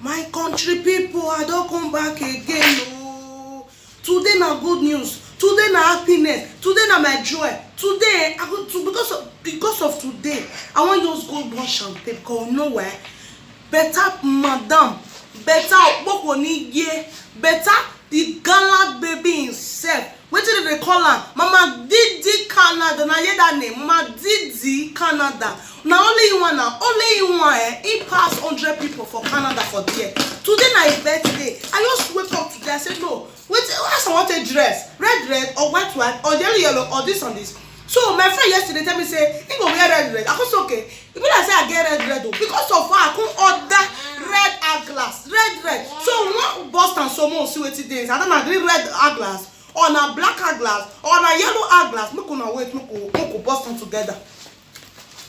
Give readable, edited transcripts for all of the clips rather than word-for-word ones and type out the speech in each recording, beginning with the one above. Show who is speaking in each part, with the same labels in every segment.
Speaker 1: My country people, I don't come back again. Oh. Today na good news. Today na happiness. Today na my joy. Today, I go to because of today, I want you to go burn champagne because nowhere better madam, better Okpokoniye, better the gallant baby himself. What did they call her? Mama Didi Canada. Now hear that name, Mama Didi Canada. Now only you one now, only you one. He passed 100 people for Canada for there. Today na his birthday. I just wake up today. I said no. Wait, I want a dress, red or white or yellow or this and this. So my friend yesterday tell me say he go wear red. I go say okay. If I say I get red though, because of her I couldn't order red eyeglass, red. So one Boston someone see what it is. I don't agree red eyeglass. Or na black eyeglass, or na yellow eyeglass. Make una wait, make we bust them together.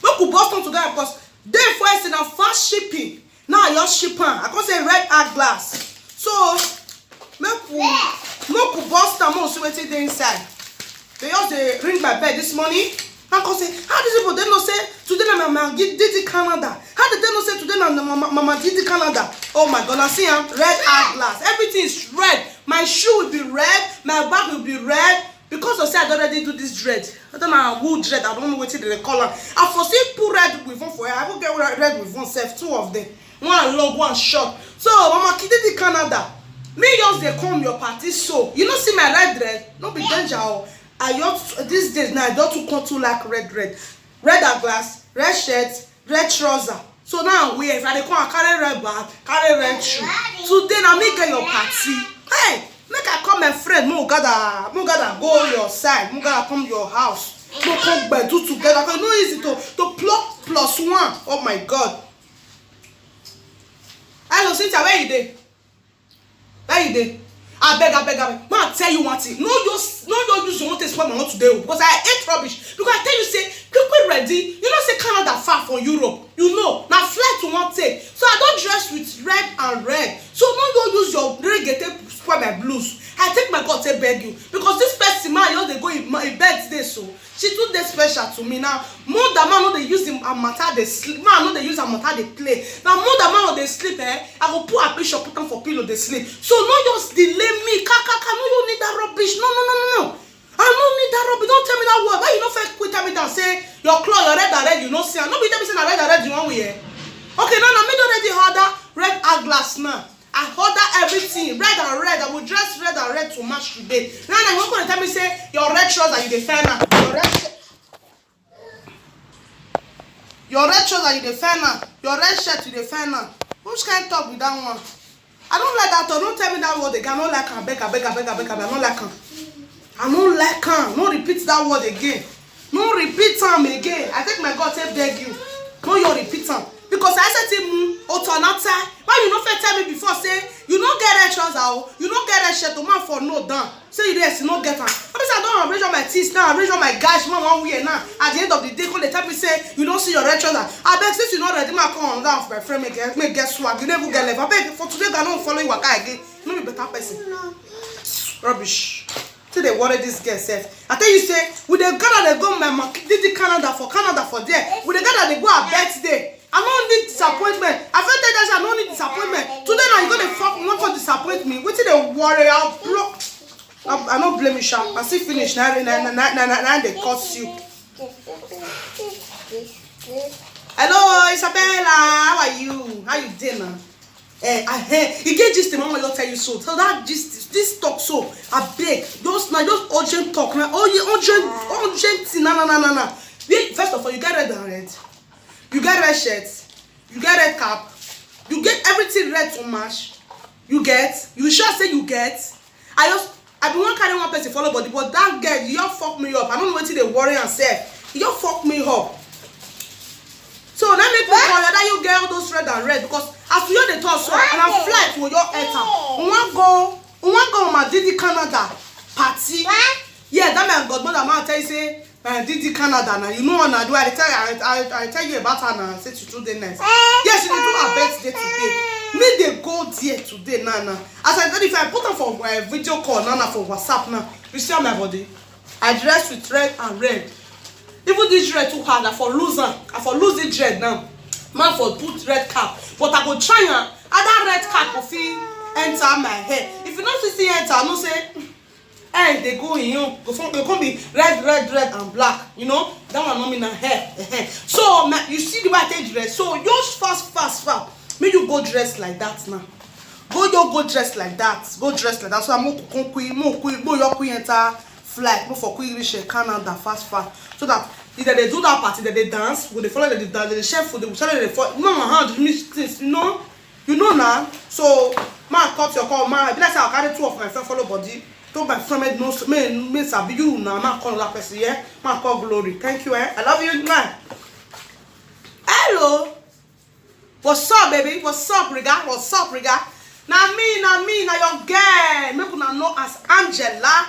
Speaker 1: Make we bust them together because they first in a fast shipping. Now you're shipping. I can say red eyeglass. So make we bust them out see what it is inside. They just ring my bell this morning. I can say, how these people they know say today na Mama Didi Canada? How did they know say today na Mama Didi Canada? Oh my God, I see him red eyeglass. Everything is red. My shoe will be red, my bag will be red. Because I said I already do this dread. I don't know who dread, I don't know what they call her. I foresee put red with one for her. I will get red with one self, two of them. One long, one short. So Mama Didi Canada. Me just they come your party so. You don't see my red dread, don't be danger. I just these days now I don't come to like red eyeglass, red shirt, red trouser. So now we if I come carry red bag, carry red shoe. Today now me get your party. Hey, make I call my friend. Mo gather go your side. Mo gather come your house. No come by do together. Cause no easy to plug plus one. Oh my God. Hello, Cynthia, where you dey? Where you dey? I beg. Man, tell you one thing. No use you want to spoil my own today because I hate rubbish. Because I tell you say people ready. You know say Canada far from Europe. You know now flight to one take. So I don't dress with red and red. So no use your reggae spoil my blues. I take my God to beg you because this person man you know they go in birthday so she too dey special to me now. More than man no they use him a matter they sleep. Man no they use a matter they play. Now more than man no they sleep I go put a picture put them for pillow they sleep. So no just delay me. Kaka no you need that rubbish. No. I don't need that rubbish. Don't tell me that word. Why you not first quit me down say your clothes your red and red you know see. No be tell me say na red you want wear. Okay no me don't already order red eyeglass now. I order everything red and red. I will dress red and red to match today. Now you want to tell me say your red trouser you defend now. Your red trouser you defend now. Your red shirt you defend now. Which kind of talk with that one? I don't like that. Don't tell me that word again. I don't like her. Beg. I don't like her. I don't like her. No repeat that word again. No repeat them again. I take my God say beg you. No you repeat them. Because I said to him, Otonata, why you not first tell me before say you don't get red trouser, you don't get red shirt, man for no down. Say you yes, you don't get her. I don't arrange on my teeth now, arrange on my guys, man one way now. At the end of the day, when they tell me say you don't see your red trouser, I beg since you not ready, man come on down for my friend, make get swag. You never get left. I beg for today, I don't follow you again. You know be better person. Rubbish. Till they worry this girl self. I tell you say, with the girl that they go my Didi Canada for there. With the girl that they go her birthday. I don't need disappointment. I felt that I don't need disappointment. Today now you're gonna fuck me, not for disappoint me. Wait till they worry, I'll block. I don't blame you, Sharp. I see finish now they curse you. Hello, Isabella. How are you? How you doing now? You get just the moment I'll tell you so. So that just this talk so I beg. Those urgent talk now. Oh yeah, urgent. No. First of all, you get red and red. You get red shirts, you get red cap, you get everything red to match. You sure say you get. I be one carry one person follow body, but that girl, you just fuck me up. I don't know what they worry and say. You just fuck me up. So let me put on that you get all those red and red because after you the talk so and I'm fly to your enter. We want go my Didi Canada party. Yeah, that man godmother man tell you say. Didi Canada now, you know what I do. I tell you about her now. Say she do the next. Yes, she do her birthday today. Me they go there today now. As I said, if I put her for video call now for WhatsApp now, you see my body. I dress with red and red. Even this red too hard. I for lose it red now. man for put red cap, but I go try am other red cap go fit enter my hair. If you no see enter, I no say hey they go in you go come be red and black, you know that one no mean na hair. So you see the way I take dress, so just fast make you go dress like that now. Go dress like that. Go dress like that. So I'm more quick enter flight, more for quick reach Canada fast. So that either they do that party, that they dance, when they follow the chef food, they will tell you no how to miss things, you know now. So man cut your call, man. Let's say I carry two of my friend follow body. Don't my friend no me sabi you now. Man call that person, yeah. Man call Glory. Thank you, I love you, man. Hello. What's up, baby? What's up, Riga? What's up, Riga? Now me, now your girl. Make una know as Angela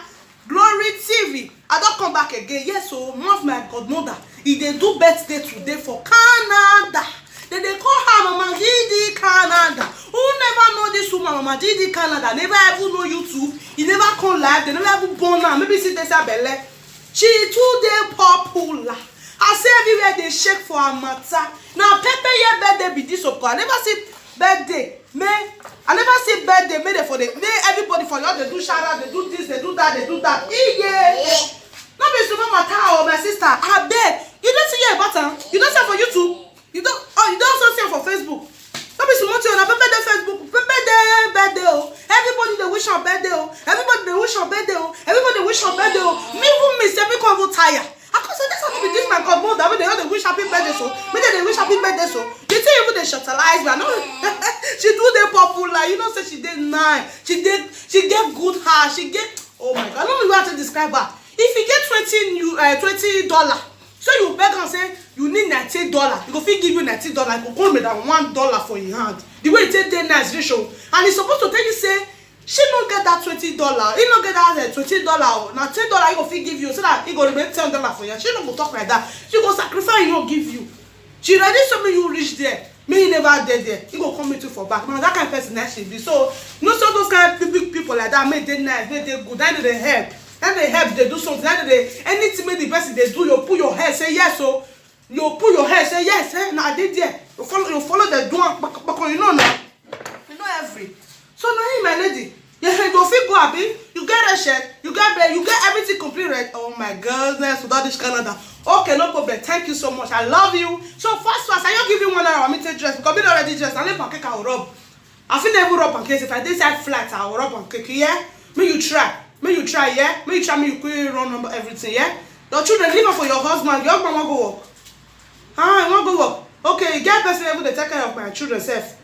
Speaker 1: Glory TV. I don't come back again. Yes, so one of my godmother, if they do birthday today for Canada, then they call her Mama Didi Canada. Who never know this woman, Mama Didi Canada? Never ever know YouTube. He never come live. They never ever born now. Maybe see this Belle. She today popular. I say everywhere they shake for her matter. Now Pepe your birthday be this up. I never see birthday. I never see birthday made for the everybody for you. They do shout out, they do this, they do that, Yeah. Not be so matter or my sister. I beg. You don't see your button. You don't see for YouTube. You don't also see for Facebook. Not be so much on a birthday Facebook. Birthday. Everybody they wish on birthday. Everybody they wish on birthday. Everybody wish on birthday. Me who miss every cover tire. I can say that's how to be this my godmother. When they wish happy birthday so. When they wish happy birthday so. You think even they shutterize me. She do the popular. You know say she did nice. She get good hair. She get oh my god. I don't know how to describe her. If you get $20, so you beg and say you need $90, you go fit give you $90. I go call me that $1 for your hand. The way it take the nice ratio, and it's supposed to tell you say she don't get that $20. He don't get that $20. Now $10 he go fit give you so that he go remain $10 for you. She don't go talk like that. She go sacrifice he don't give you. She ready so me you reach there. Me he never dead there. He go come me to for back. Now that kind of person that she be. So you know so those kind of big people like that make they nice, make they good, then they help. Then they help, they do something. Then they anything make the person they do, you pull your hair, say yes. So you pull your hair, say yes. Now I did there. You follow the door, because you know now. You know every. So now you my lady. Yeah, you go feel go happy. You get a shirt, you get everything complete right. Oh my goodness, without this Canada. Okay, no problem. Thank you so much. I love you. So fast, I don't give you 1 hour. I take dress because me already dressed. I need pancake. I will rub. I feel never rub pancakes. If I decide flat, I will rub pancake. Yeah, me you try. May you try, yeah? May you try, may you quickly run number everything, yeah? The children, leave for your husband. Your husband want go work. I want go work. Okay, get person able to take care of my children self.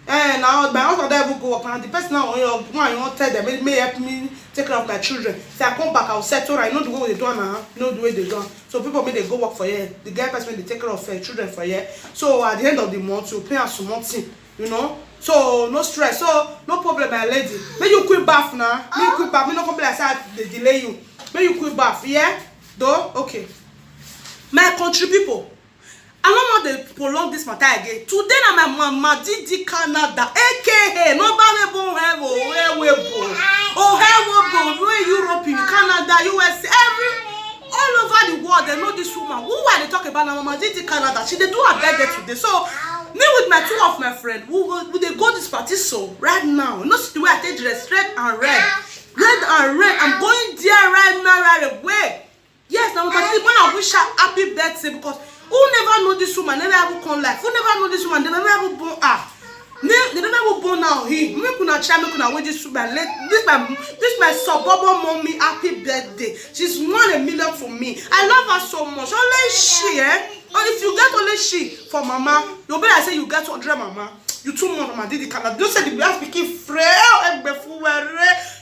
Speaker 1: And now my husband able go work. And the person now you want tell them, may help me take care of my children. Say I come back, I'll settle right. You know the way they do now. You know the way they do. So people may they go work for you. The guy person they take care of their children for you. So at the end of the month, you pay us some money, you know. So no stress, so no problem, my lady. May you quick bath now. May you quick bath. May no complain. I say they delay you. May you quick bath, yeah? Though okay. My country people, I don't want to prolong this matter again. Today na my Mama Didi Canada, aka nobody born Europe, Canada, USA, all over the world. They know this woman. Who are they talking about? Mama Didi Canada. She they do her birthday today, so. Me with my two of my friends, we they go this party so right now. You know the way I take dress, red and red. I'm going there right now, right away. Yes, now but when I wish her happy birthday because who never know this woman, never ever come life. Who never know this woman, they never ever born her. They never ever born now. Me kuna try, me kuna wait this woman. This my suburban mommy happy birthday. She's 1 million for me. I love her so much. Only she, or if you get only she for mama, you'll be like say you get 100 mama. You too much Mama Didi Canada. Don't say the black speaking frail and before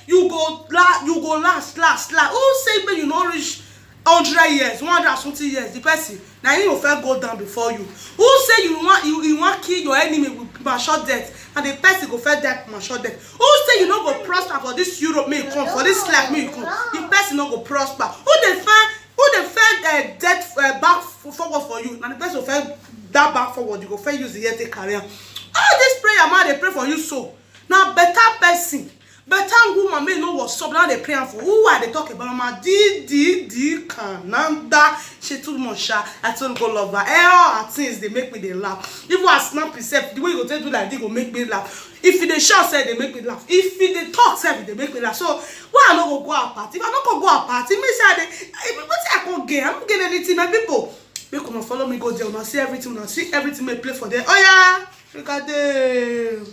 Speaker 1: you go last. Who say when you not reach 100 years, 120 years, the person now you will first go down before you. Who say you want kill your enemy with mature death and the person go first die mature death? Who say you not go prosper for this Europe may come, for this life may come? The person not go prosper. Who they find death back forward for you, and the person will find that back forward. You go first use the year take career. All this prayer man they pray for you so. Now better person But time woman may know what's up. Now they praying for who are they talking about? Mama di Canada. She too much. I told go love her. All her things they make me they laugh. Even I snap myself, the way you go tell do like they go make me laugh. If they shout say they make me laugh. If they talk say they make me laugh. So why I not go out party? If I not go out party, me say what I can't get. I don't get anything. My people, they come and follow me go there. When I see everything, when I see everything, may play for them. Oh yeah, look at them.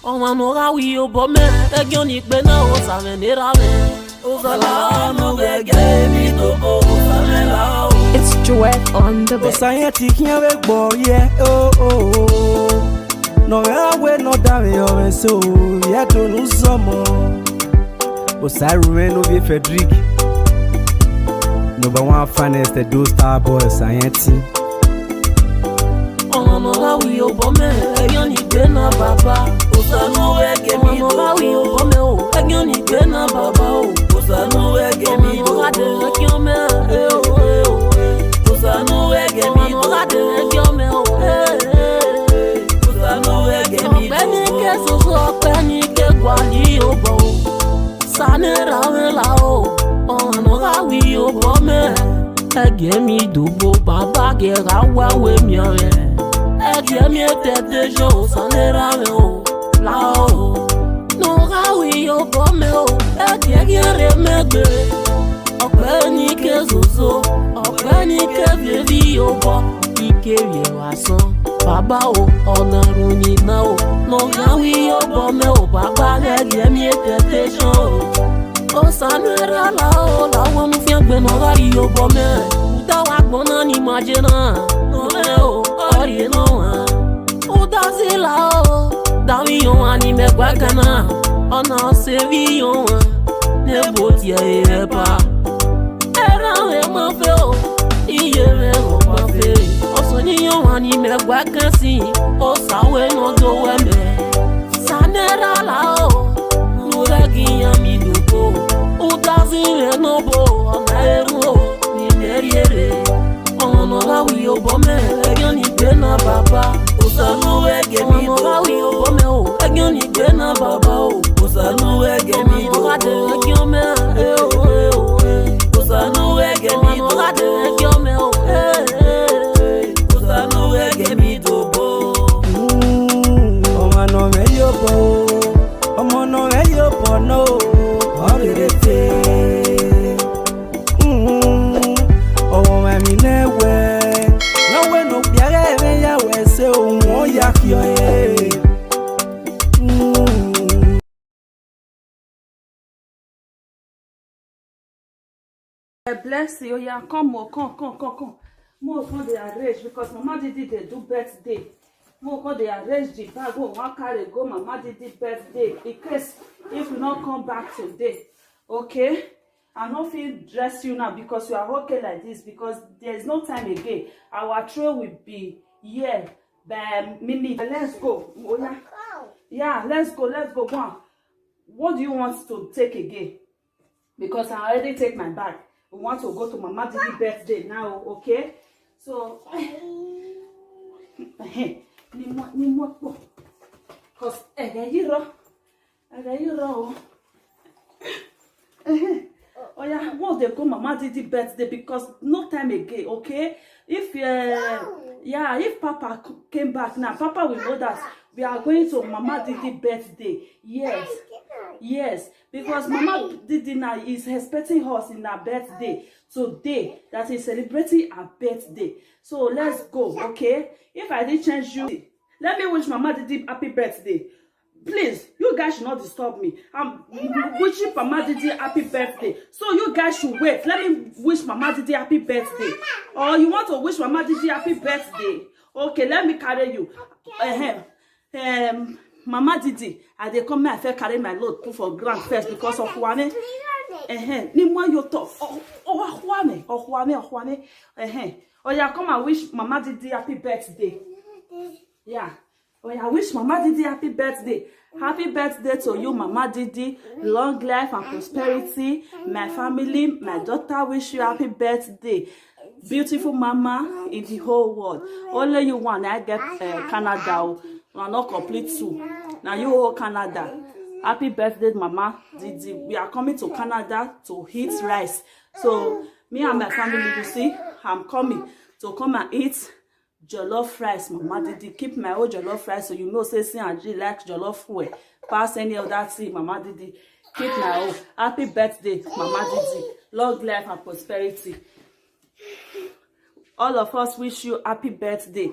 Speaker 2: On va n'aura oui au bon mais et on y peut na o ça me n'ira o ça la no gege mi to o ça me la o.
Speaker 3: It's Joet on the beat.
Speaker 4: Society can't wait boy yeah no way no damn yo so yeah to no some o sai ruin no be Frederick number one finest the those star boys society.
Speaker 2: On va oui au bon mais et on y peut na baba. Osano ege mi do wi o me o ege ni gbe na baba o osano ege mi do ade ki o me osano ege mi do ade ki o me o osano ege mi do beni ke so beni ke gwali o bo sanera we la o ono ga wi o bo me ege mi do bo baba ge ra wa we mi o ege mi tete jo sanera we o lao no gawi o bome o etiegere megbe openi ke zozo openi ke vievi o bo ike wie wason baba o onaru ni na o no gawi o bome o baba ege mi temptation o sanera lao lawo mu fi agbe no gawi o bome uda wa gbona ni majena no le o ori no wa uda zila o Dawi yon ani me gwa kana Ona sevi yon Ne boti ya ere pa Era we ma fe o Iye me o pa fe Oso ni yon ani me gwa kansi O sawe no do we me Sanera la o Nura giya mi dupo Utazi me no bo Ona ero Ni meriere Ono la wi o bome Egan ni bena baba Osano ege mi do wi o bome o Egan ni bena baba o Osano ege mi do ade ki o me Osano ege mi do ade ki o me o Osano ege mi do bo
Speaker 4: Omo no me yo bo Omo no me yo bo no Orete Omo me newe No we no biare me ya we se o ya kio e
Speaker 5: Bless you, yeah. Come. More come they arrange because Mama Didi they do birthday. More come they arrange the bag. Go one carry go Mama Didi birthday. In case if you not come back today, okay? I don't feel dress you now because you are okay like this because there is no time again. Our tray will be here by minute. Let's go. Oh, yeah. Yeah, let's go. Go on. What do you want to take again? Because I already take my bag. We want to go to Mama Didi birthday now, okay? So, because oh yeah, once they go Mama Didi birthday because no time again, okay? If if Papa came back now, Papa will know that we are going to Mama Didi birthday. Yes, because Mama Didi now is expecting us in her birthday today. That is celebrating her birthday. So let's go, okay? If I didn't change you, let me wish Mama Didi happy birthday. Please, you guys should not disturb me. I'm wishing Mama Didi happy birthday. So you guys should wait. Let me wish Mama Didi happy birthday. Or you want to wish Mama Didi happy birthday? Okay, let me carry you. Mama Didi, I dey come here, I carry my load put for ground first because of Juane. Ni mo yo to. Juane. Oh yeah, come and wish Mama Didi happy birthday. Yeah. Oh yeah, wish Mama Didi happy birthday. Happy birthday to you, Mama Didi. Long life and prosperity. My family, my daughter wish you happy birthday. beautiful mama in the whole world. Only you one I get Canada. We not complete two. Now you all Canada. Happy birthday, Mama Didi. We are coming to Canada to eat rice. So me and my family, you see, I'm coming to come and eat jollof rice, Mama Didi. Keep my own jollof rice, so you know, say, and G like jollof food. Pass any of that thing, Mama Didi. Keep my own. Happy birthday, Mama Didi. Long life and prosperity. All of us wish you happy birthday.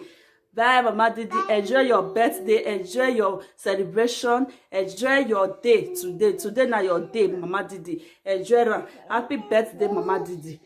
Speaker 5: Bye, Mama Didi. Enjoy your birthday. Enjoy your celebration. Enjoy your day today. Today na your day, Mama Didi. Enjoy it. Happy birthday, Mama Didi.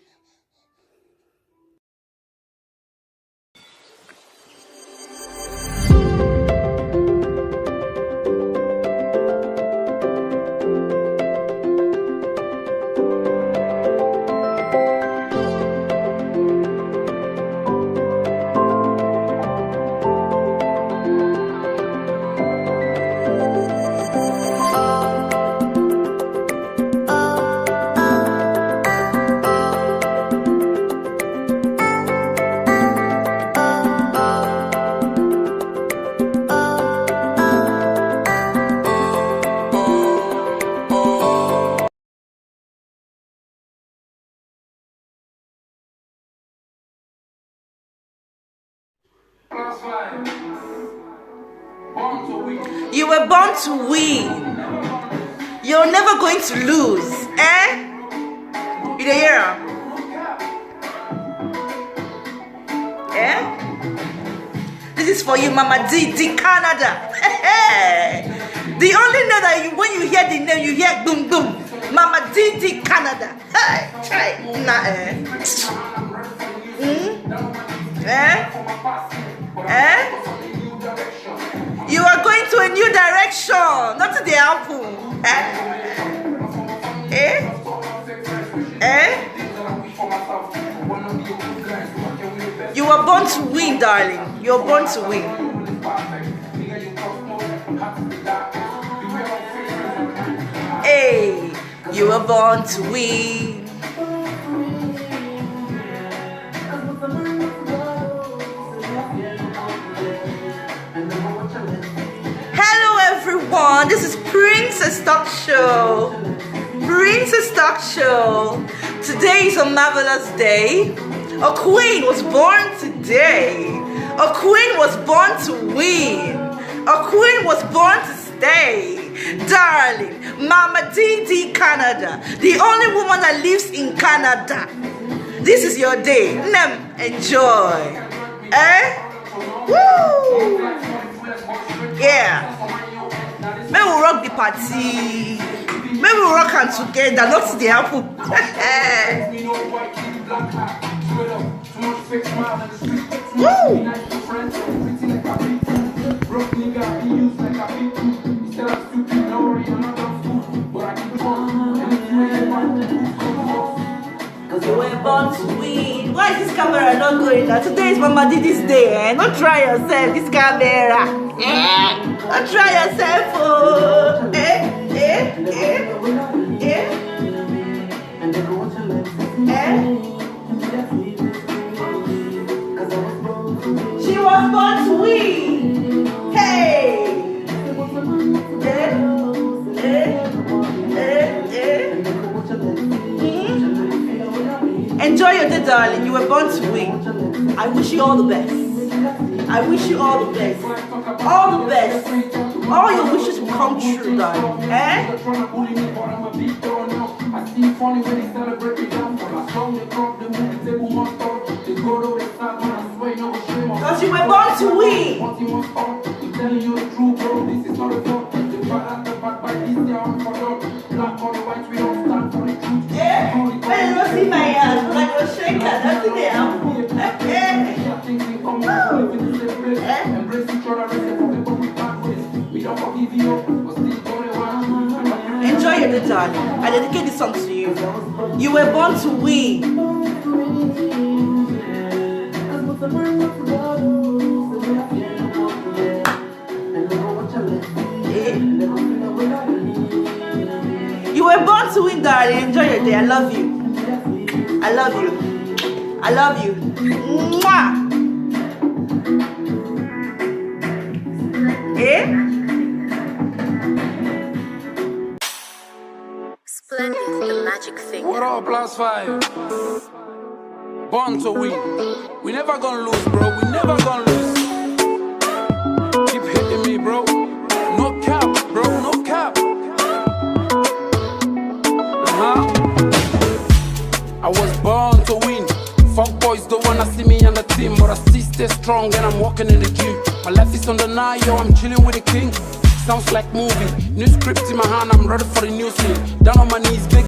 Speaker 1: You were born to win. You're never going to lose. Eh? You dey hear am? Eh? This is for you, Mama Didi, Canada. The only name that when you hear the name, you hear boom boom. Mama Didi, Canada. Hey, try. Nah, You are going to a new direction, not to the apple. You were born to win, darling. You're born to win. Hey, you were born to win. Everyone, this is Princess Talk Show. Princess Talk Show. Today is a marvelous day. A queen was born today. A queen was born to win. A queen was born to stay. Darling, Mama Didi, Canada. The only woman that lives in Canada. This is your day. Enjoy. Woo! Yeah. Maybe we'll rock the party. Maybe we'll rock and together, not the apple. Woo! You were born to win. Why is this camera not going now? Today is Mama Didi's day. Don't try yourself, this camera. Don't try yourself. Oh. She was born to win. Hey. Enjoy your day, darling. You were born to win. I wish you all the best. I wish you all the best. All the best. All your wishes will come true, darling. Because you were born to win. When you don't see my hands, but I go shake her. That's the apple. Enjoy your day, darling. I dedicate this song to you. You were born to win. You were born to win, darling. Enjoy your day. I love you. I love you. I love you. Mwah. Eh?
Speaker 6: Splendid, the magic thing.
Speaker 7: What up, +5? Born to win. We never gonna lose, bro. We never gonna lose. Keep hitting me, bro. No cap, bro. No cap. I was born to win. Fuck boys don't wanna see me on the team, but I still stay strong and I'm walking in the gym. My life is on the night, yo, I'm chilling with the king. Sounds like movie. New script in my hand, I'm ready for the new scene. Down on my knees, big.